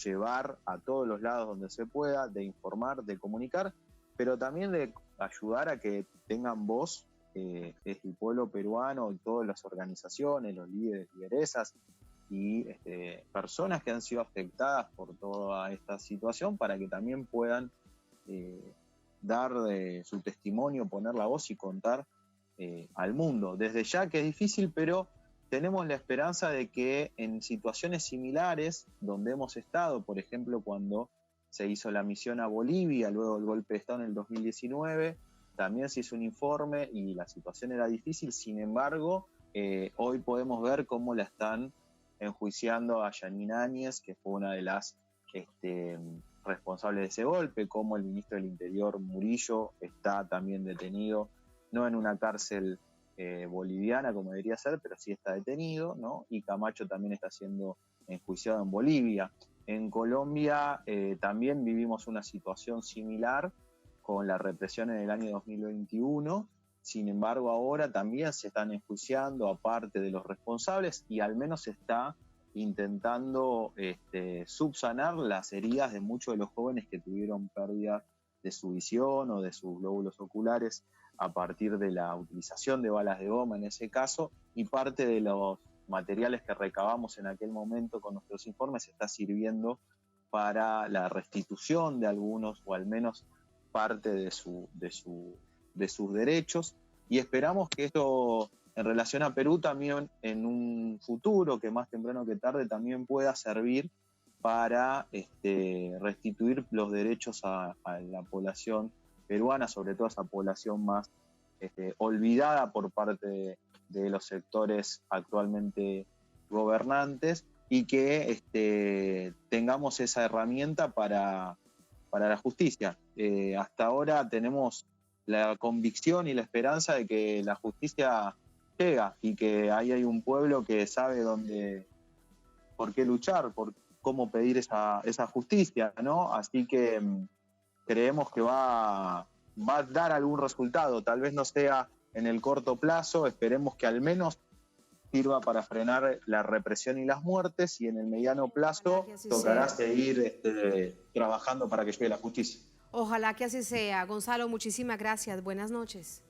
llevar a todos los lados donde se pueda, de informar, de comunicar, pero también de ayudar a que tengan voz el pueblo peruano y todas las organizaciones, los líderes, lideresas y personas que han sido afectadas por toda esta situación, para que también puedan dar su testimonio, poner la voz y contar al mundo. Desde ya que es difícil, pero tenemos la esperanza de que en situaciones similares, donde hemos estado, por ejemplo, cuando se hizo la misión a Bolivia, luego el golpe de Estado en el 2019, también se hizo un informe y la situación era difícil. Sin embargo, hoy podemos ver cómo la están enjuiciando a Yanine Áñez, que fue una de las responsables de ese golpe, cómo el ministro del Interior, Murillo, está también detenido, no en una cárcel boliviana como debería ser, pero sí está detenido, ¿no? Y Camacho también está siendo enjuiciado en Bolivia. En Colombia también vivimos una situación similar con la represión en el año 2021. Sin embargo, ahora también se están enjuiciando a parte de los responsables, y al menos se está intentando subsanar las heridas de muchos de los jóvenes que tuvieron pérdida de su visión o de sus glóbulos oculares a partir de la utilización de balas de goma en ese caso, y parte de los materiales que recabamos en aquel momento con nuestros informes está sirviendo para la restitución de algunos, o al menos parte de sus derechos, y esperamos que esto en relación a Perú también en un futuro, que más temprano que tarde, también pueda servir para restituir los derechos a la población peruana, sobre todo a esa población más olvidada por parte de los sectores actualmente gobernantes, y que tengamos esa herramienta para la justicia. Hasta ahora tenemos la convicción y la esperanza de que la justicia llega, y que ahí hay un pueblo que sabe por qué luchar, cómo pedir esa justicia, ¿no? Así que creemos que va a dar algún resultado, tal vez no sea en el corto plazo, esperemos que al menos sirva para frenar la represión y las muertes, y en el mediano plazo tocará seguir trabajando para que llegue la justicia. Ojalá que así sea. Gonzalo, muchísimas gracias. Buenas noches.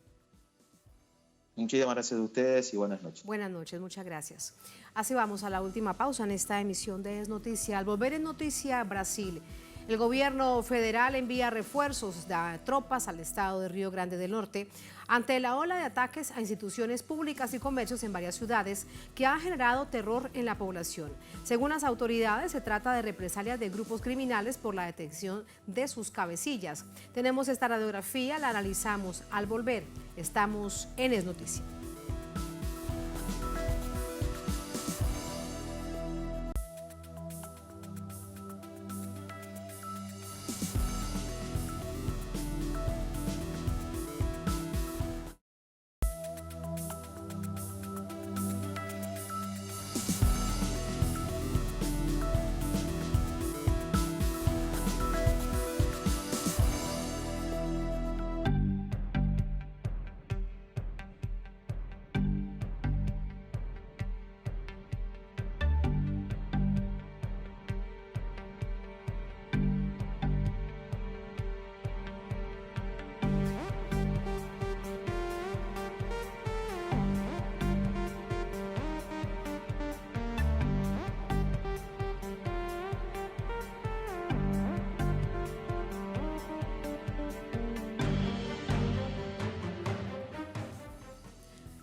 Muchísimas gracias a ustedes y buenas noches. Buenas noches, muchas gracias. Así vamos a la última pausa en esta emisión de Es Noticia. Al volver en Noticia, Brasil. El gobierno federal envía refuerzos de tropas al estado de Río Grande del Norte ante la ola de ataques a instituciones públicas y comercios en varias ciudades que ha generado terror en la población. Según las autoridades, se trata de represalias de grupos criminales por la detención de sus cabecillas. Tenemos esta radiografía, la analizamos al volver. Estamos en Es Noticia.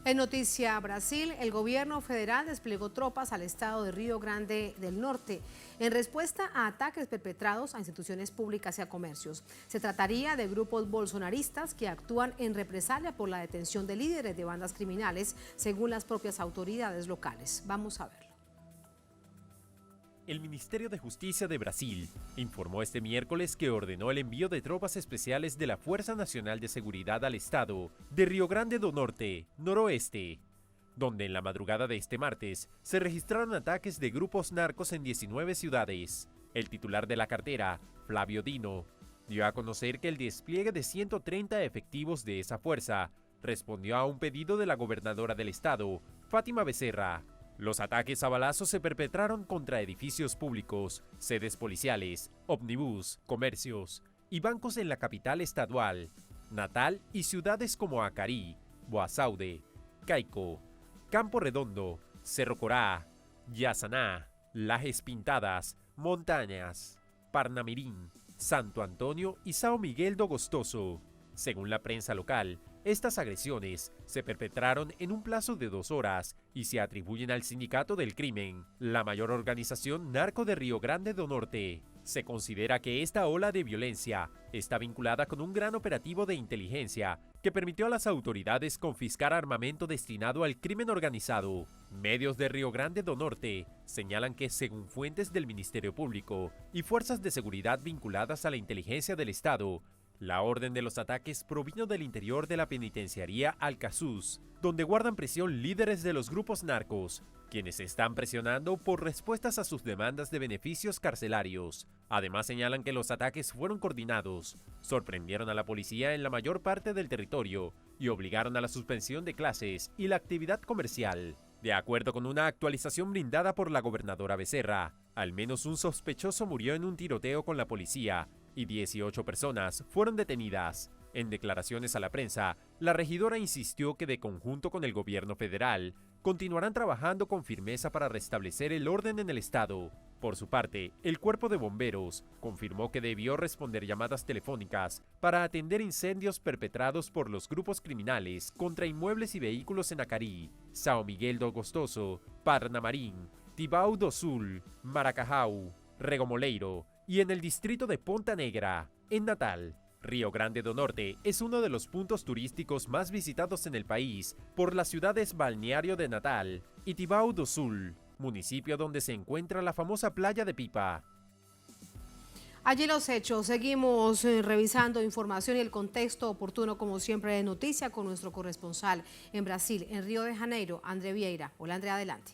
En Noticia Brasil, el gobierno federal desplegó tropas al estado de Río Grande del Norte en respuesta a ataques perpetrados a instituciones públicas y a comercios. Se trataría de grupos bolsonaristas que actúan en represalia por la detención de líderes de bandas criminales, según las propias autoridades locales. Vamos a verlo. El Ministerio de Justicia de Brasil informó este miércoles que ordenó el envío de tropas especiales de la Fuerza Nacional de Seguridad al estado de Río Grande do Norte, noroeste, donde en la madrugada de este martes se registraron ataques de grupos narcos en 19 ciudades. El titular de la cartera, Flávio Dino, dio a conocer que el despliegue de 130 efectivos de esa fuerza respondió a un pedido de la gobernadora del estado, Fátima Becerra. Los ataques a balazos se perpetraron contra edificios públicos, sedes policiales, ómnibus, comercios y bancos en la capital estadual, Natal, y ciudades como Acarí, Boaçaude, Caico, Campo Redondo, Cerro Corá, Yasaná, Lajes Pintadas, Montañas, Parnamirim, Santo Antonio y São Miguel do Gostoso. Según la prensa local, estas agresiones se perpetraron en un plazo de 2 horas y se atribuyen al Sindicato del Crimen, la mayor organización narco de Río Grande do Norte. Se considera que esta ola de violencia está vinculada con un gran operativo de inteligencia que permitió a las autoridades confiscar armamento destinado al crimen organizado. Medios de Río Grande do Norte señalan que, según fuentes del Ministerio Público y fuerzas de seguridad vinculadas a la inteligencia del Estado, la orden de los ataques provino del interior de la penitenciaría Alcazuz, donde guardan prisión líderes de los grupos narcos, quienes están presionando por respuestas a sus demandas de beneficios carcelarios. Además señalan que los ataques fueron coordinados, sorprendieron a la policía en la mayor parte del territorio y obligaron a la suspensión de clases y la actividad comercial. De acuerdo con una actualización brindada por la gobernadora Becerra, al menos un sospechoso murió en un tiroteo con la policía y 18 personas fueron detenidas. En declaraciones a la prensa, la regidora insistió que, de conjunto con el gobierno federal, continuarán trabajando con firmeza para restablecer el orden en el estado. Por su parte, el Cuerpo de Bomberos confirmó que debió responder llamadas telefónicas para atender incendios perpetrados por los grupos criminales contra inmuebles y vehículos en Acarí, São Miguel do Gostoso, Parnamirim, Tibau do Sul, Maracajau, Regomoleiro y en el distrito de Ponta Negra, en Natal. Río Grande do Norte es uno de los puntos turísticos más visitados en el país por las ciudades balneario de Natal y Tibau do Sul, municipio donde se encuentra la famosa playa de Pipa. Allí los hechos. Seguimos revisando información y el contexto oportuno, como siempre, de noticia con nuestro corresponsal en Brasil, en Río de Janeiro, André Vieira. Hola, André, adelante.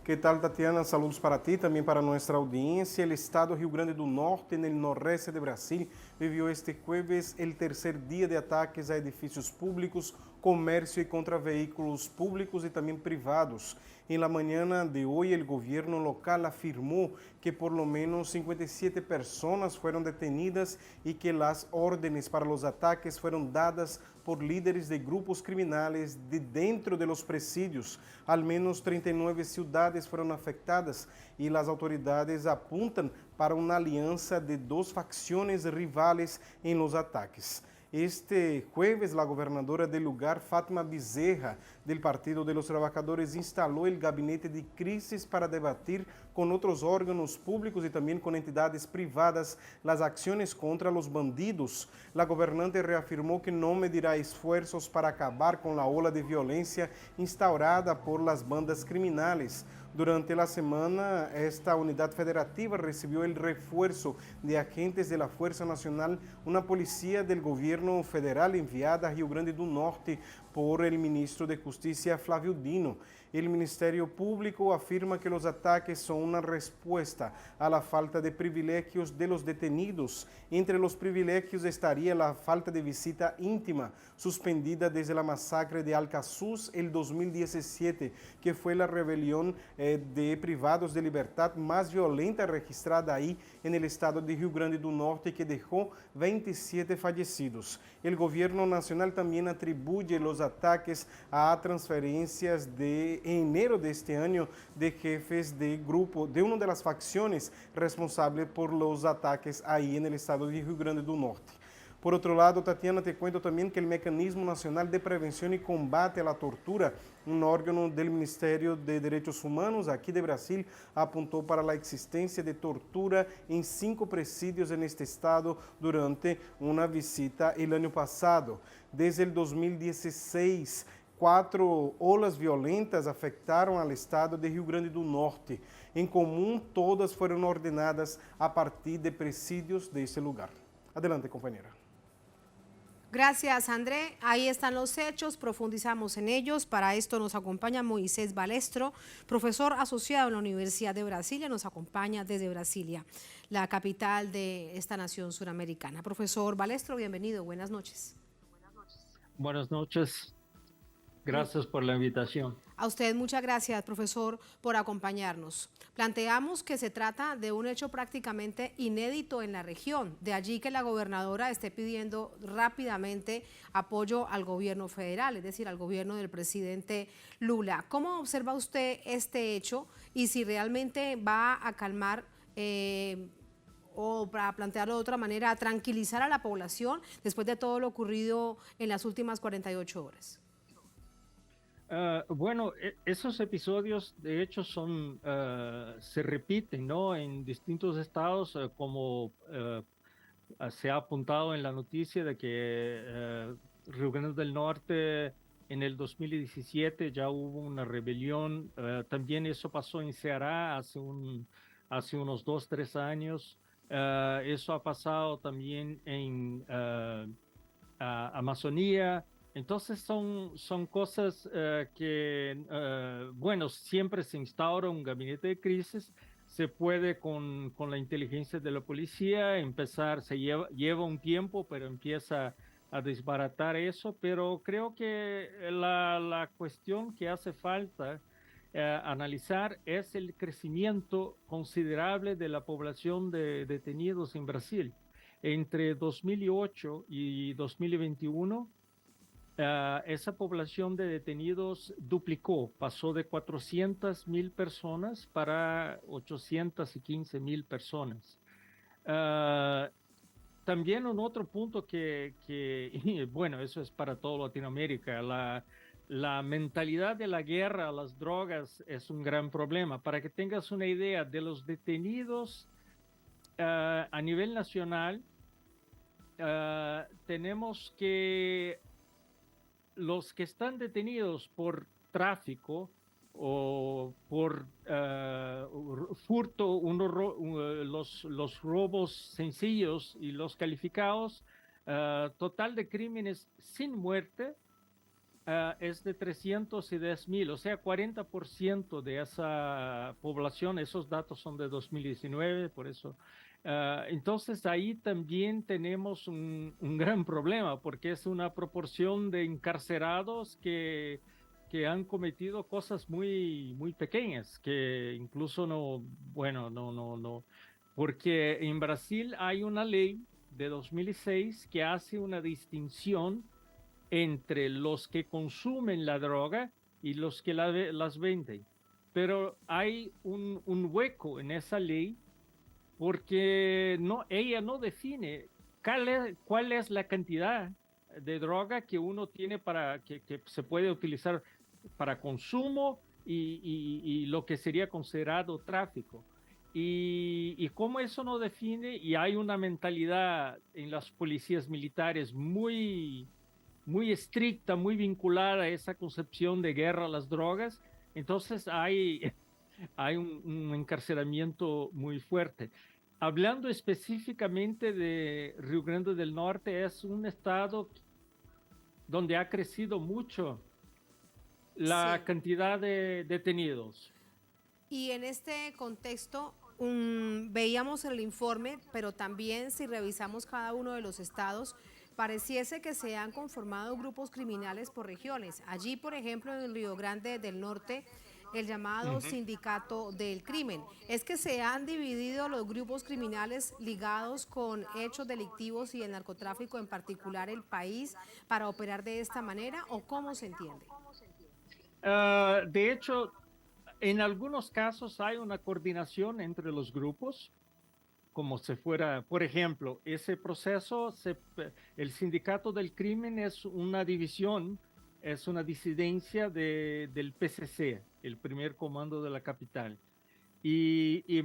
¿Qué tal, Tatiana? Saludos para ti, también para nuestra audiencia. El estado Rio Grande do Norte, en el noreste de Brasil, vivió este jueves el tercer día de ataques a edificios públicos, comercio y contra vehículos públicos y también privados. En la mañana de hoy, el gobierno local afirmó que por lo menos 57 personas fueron detenidas y que las órdenes para los ataques fueron dadas por líderes de grupos criminales de dentro de los presidios. Al menos 39 ciudades fueron afectadas y las autoridades apuntan para una alianza de dos facciones rivales en los ataques. Este jueves, la gobernadora del lugar, Fátima Bezerra, del Partido de los Trabajadores, instaló el gabinete de crisis para debatir con otros órganos públicos y también con entidades privadas las acciones contra los bandidos. La gobernante reafirmó que no medirá esfuerzos para acabar con la ola de violencia instaurada por las bandas criminales. Durante la semana, esta unidad federativa recibió el refuerzo de agentes de la Fuerza Nacional, una policía del gobierno federal enviada a Rio Grande do Norte por el ministro de Justicia, Flávio Dino. El Ministerio Público afirma que los ataques son una respuesta a la falta de privilegios de los detenidos. Entre los privilegios estaría la falta de visita íntima, suspendida desde la masacre de Alcazuz el 2017, que fue la rebelión de privados de libertad más violenta registrada ahí en el estado de Rio Grande do Norte, que dejó 27 fallecidos. El gobierno nacional también atribuye los ataques a transferencias de enero de este año de jefes de grupo de una de las facciones responsables por los ataques ahí en el estado de Rio Grande do Norte. Por otro lado, Tatiana, te cuento también que el Mecanismo Nacional de Prevención y Combate a la Tortura, un órgano del Ministerio de Derechos Humanos aquí de Brasil, apuntó para la existencia de tortura en 5 presidios en este estado durante una visita el año pasado. Desde el 2016, 4 olas violentas afectaram al estado de Rio Grande do Norte. Em comum, todas foram ordenadas a partir de presídios desse lugar. Adelante, compañera. Gracias, André. Ahí están los hechos, profundizamos en ellos. Para esto nos acompaña Moisés Balestro, profesor asociado en la Universidad de Brasilia, nos acompaña desde Brasilia, la capital de esta nación suramericana. Profesor Balestro, bienvenido, buenas noches. Buenas noches. Gracias por la invitación. A usted muchas gracias, profesor, por acompañarnos. Planteamos que se trata de un hecho prácticamente inédito en la región, de allí que la gobernadora esté pidiendo rápidamente apoyo al gobierno federal, es decir, al gobierno del presidente Lula. ¿Cómo observa usted este hecho y si realmente va a calmar o para plantearlo de otra manera, a tranquilizar a la población después de todo lo ocurrido en las últimas 48 horas? Bueno, esos episodios de hecho se repiten, ¿no? En distintos estados, como se ha apuntado en la noticia de que Rio Grande del Norte en el 2017 ya hubo una rebelión. También eso pasó en Ceará hace unos 2-3 años. Eso ha pasado también en Amazonía. Entonces son cosas que, bueno, siempre se instaura un gabinete de crisis, se puede con la inteligencia de la policía empezar, lleva un tiempo, pero empieza a desbaratar eso, pero creo que la cuestión que hace falta analizar es el crecimiento considerable de la población de detenidos en Brasil. Entre 2008 y 2021, esa población de detenidos duplicó, pasó de 400,000 personas para 815,000 personas. También un otro punto bueno, eso es para toda Latinoamérica, la mentalidad de la guerra a las drogas es un gran problema. Para que tengas una idea de los detenidos a nivel nacional, tenemos que los que están detenidos por tráfico o por furto, los robos sencillos y los calificados, total de crímenes sin muerte, es de 310,000, o sea, 40% de esa población. Esos datos son de 2019, por eso. Entonces ahí también tenemos un gran problema, porque es una proporción de encarcerados que han cometido cosas muy pequeñas, que incluso no, bueno, no, porque en Brasil hay una ley de 2006 que hace una distinción entre los que consumen la droga y los que las venden. Pero hay un hueco en esa ley porque ella no define cuál es la cantidad de droga que uno tiene que se puede utilizar para consumo y lo que sería considerado tráfico. Y como eso no define, y hay una mentalidad en las policías militares muy estricta, muy vinculada a esa concepción de guerra a las drogas, entonces hay un encarcelamiento muy fuerte. Hablando específicamente de Río Grande del Norte, es un estado donde ha crecido mucho la cantidad de detenidos. Y en este contexto, veíamos el informe, pero también si revisamos cada uno de los estados, pareciese que se han conformado grupos criminales por regiones. Allí, por ejemplo, en el Río Grande del Norte, el llamado sindicato del crimen. ¿Es que se han dividido los grupos criminales ligados con hechos delictivos y el narcotráfico en particular el país para operar de esta manera o cómo se entiende? De hecho, en algunos casos hay una coordinación entre los grupos, como si fuera, por ejemplo, ese proceso, el sindicato del crimen es una división, es una disidencia del PCC, el primer comando de la capital. Y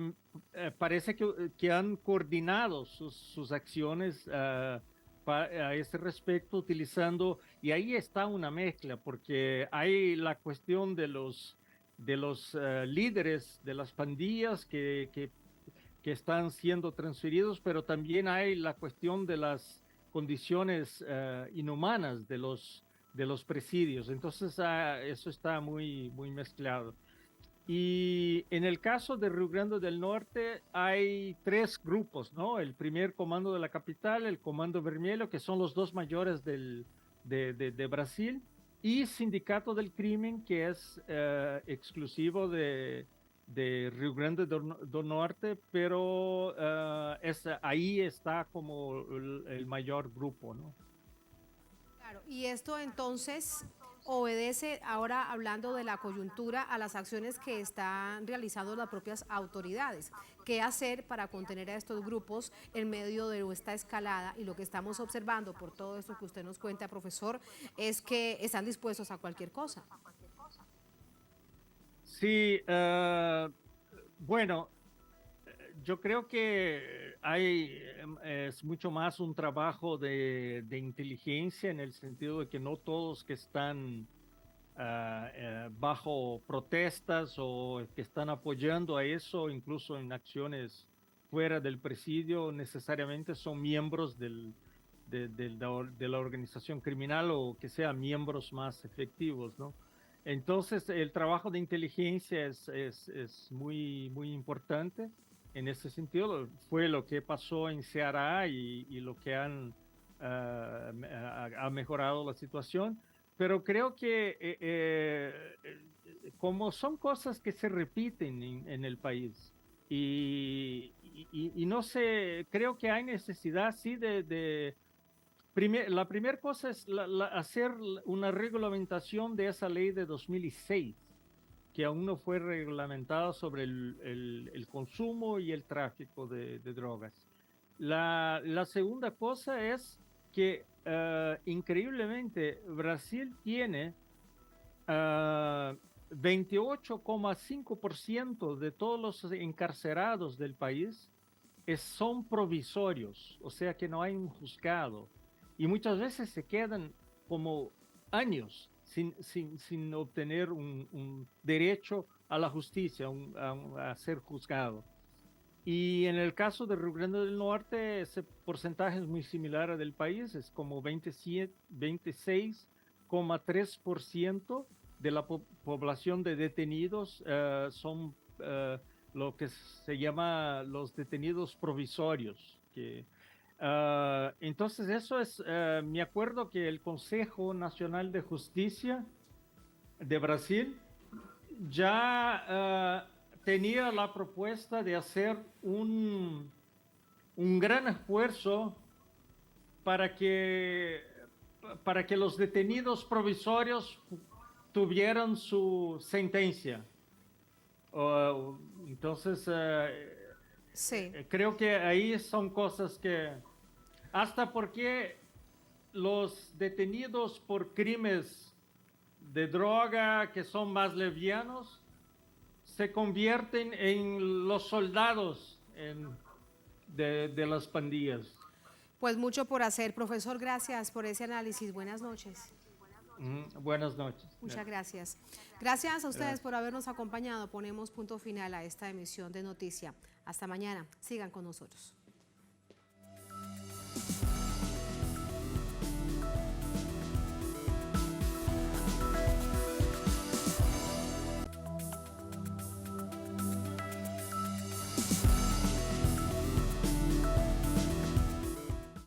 parece que han coordinado sus acciones a ese respecto, utilizando, y ahí está una mezcla, porque hay la cuestión de los líderes de las pandillas que están siendo transferidos, pero también hay la cuestión de las condiciones inhumanas de los presidios. Entonces, eso está muy mezclado. Y en el caso de Río Grande del Norte hay 3 grupos, ¿no? El primer comando de la capital, el Comando Vermelho, que son los 2 mayores de Brasil, y Sindicato del Crimen, que es exclusivo de Río Grande do Norte, pero ahí está como el mayor grupo, ¿no? Claro, y esto entonces obedece, ahora hablando de la coyuntura, a las acciones que están realizando las propias autoridades. ¿Qué hacer para contener a estos grupos en medio de esta escalada? Y lo que estamos observando por todo esto que usted nos cuenta, profesor, es que están dispuestos a cualquier cosa. Sí, bueno, yo creo que es mucho más un trabajo de inteligencia, en el sentido de que no todos que están bajo protestas o que están apoyando a eso, incluso en acciones fuera del presidio, necesariamente son miembros de la organización criminal o que sean miembros más efectivos, ¿no? Entonces, el trabajo de inteligencia es muy importante. En ese sentido, fue lo que pasó en Ceará y lo que ha mejorado la situación. Pero creo que como son cosas que se repiten en el país y no sé, creo que hay necesidad, sí, la primera cosa es hacer una reglamentación de esa ley de 2006, que aún no fue reglamentada sobre el consumo y el tráfico de drogas. La segunda cosa es que increíblemente Brasil tiene 28,5% de todos los encarcerados del país son provisorios, o sea que no hay un juzgado. Y muchas veces se quedan como años sin obtener un derecho a la justicia, a ser juzgado. Y en el caso de Río Grande del Norte, ese porcentaje es muy similar al del país, es como 26 0,3% de la población de detenidos son lo que se llama los detenidos provisorios. Entonces eso es, me acuerdo que el Consejo Nacional de Justicia de Brasil ya tenía la propuesta de hacer un gran esfuerzo para que los detenidos provisorios tuvieran su sentencia. Entonces, Sí. creo que ahí son cosas que, hasta porque los detenidos por crímenes de droga que son más livianos se convierten en los soldados de las pandillas. Pues mucho por hacer. Profesor, gracias por ese análisis. Buenas noches. Buenas noches. Muchas gracias. Gracias a ustedes por habernos acompañado. Ponemos punto final a esta emisión de Noticia. Hasta mañana. Sigan con nosotros.